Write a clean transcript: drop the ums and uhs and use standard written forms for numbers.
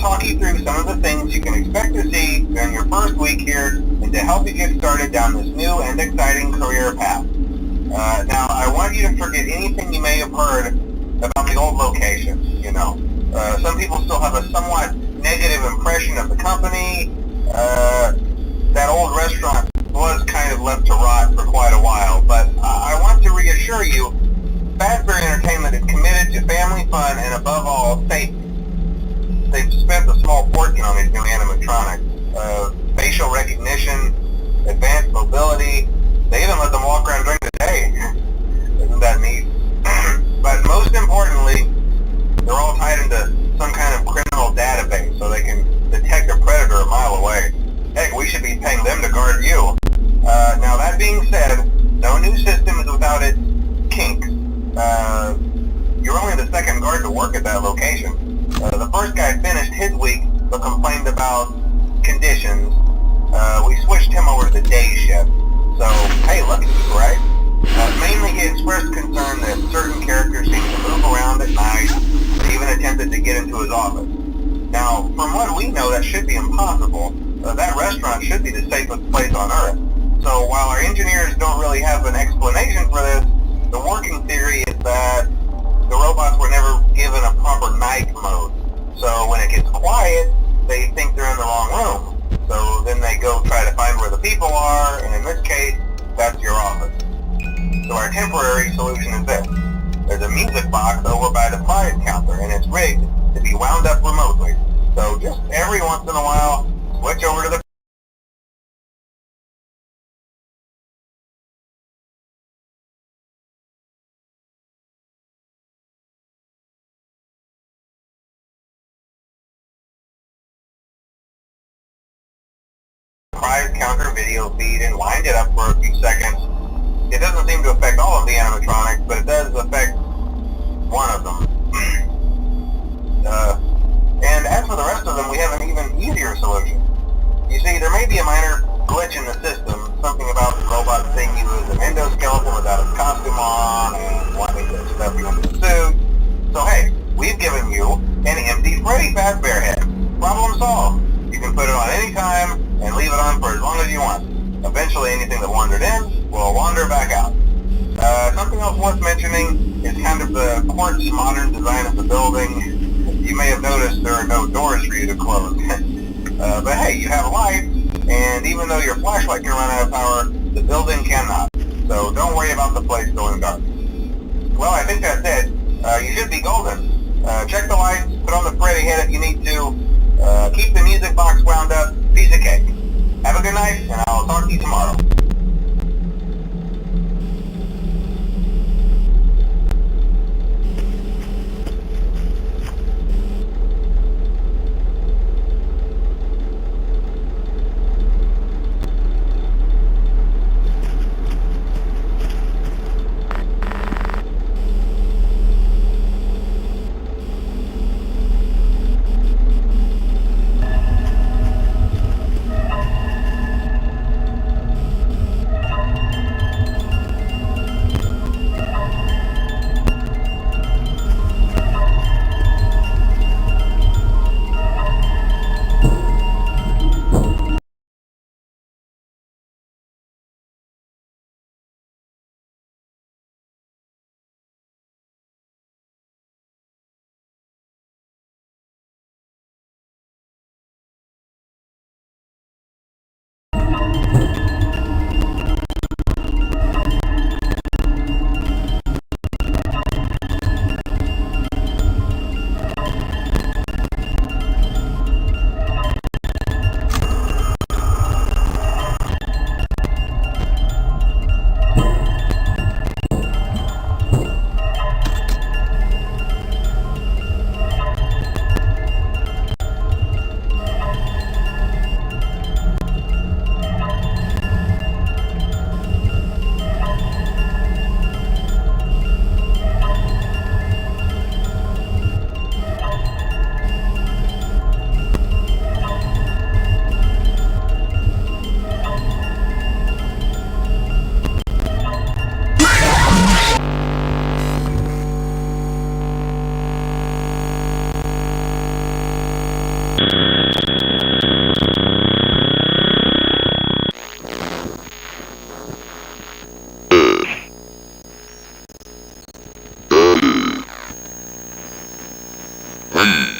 talk you through some of the things you can expect to see during your first week here and to help you get started down this new and exciting career path. Now, I want you to forget anything you may have heard about the old location. Some people still have a somewhat negative impression of the company. That old restaurant was kind of left to rot for quite a while, but I want to reassure you, Fazbear Entertainment is committed to family fun and above all, safety. They've spent a small fortune on these new animatronics. Facial recognition, advanced mobility. They even let them walk around during the day. Isn't that neat? But most importantly, they're all tied into some kind of criminal database so they can detect a predator a mile away. Heck, we should be paying them to guard you. Now that being said, no new system is without its kinks. You're only the second guard to work at that location. The first guy finished his week but complained about conditions. We switched him over to the day shift. So, hey, look at you, right? Mainly he expressed concern that certain characters seem to move around at night and even attempted to get into his office. Now, from what we know, that should be impossible. That restaurant should be the safest place on Earth. So while our engineers don't really have an explanation for this, the working theory is that the robots were never given a proper night mode. So when it gets quiet, they think they're in the wrong room. So then they go try to find where the people are, and in this case, that's your office. So our temporary solution is this. There's a music box over by the prize counter, and it's rigged to be wound up remotely. So just every once in a while, switch over to the prize counter video feed and wind it up for a few seconds. It doesn't seem to affect all of the animatronics, but it does affect one of them. And as for the rest of them, we have an even easier solution. You see, there may be a minor glitch in the system, something about the robot seeing you as an endoskeleton without its costume on and wanting to stuff you into the suit. So hey, we've given you an empty Freddy Fazbear head. Problem solved. You can put it on any time and leave it on for as long as you want. Eventually anything that wandered in will wander back out. Something else worth mentioning is kind of the quartz modern design of the building. You may have noticed there are no doors for you to close. But hey, you have a light, and even though your flashlight can run out of power, the building cannot. So don't worry about the place going dark. Well, I think that's it. You should be golden. Check the lights, put on the Freddy head if you need to. Keep the music box wound up. Piece of cake. Have a good night, and I'll talk to you tomorrow. Hmm.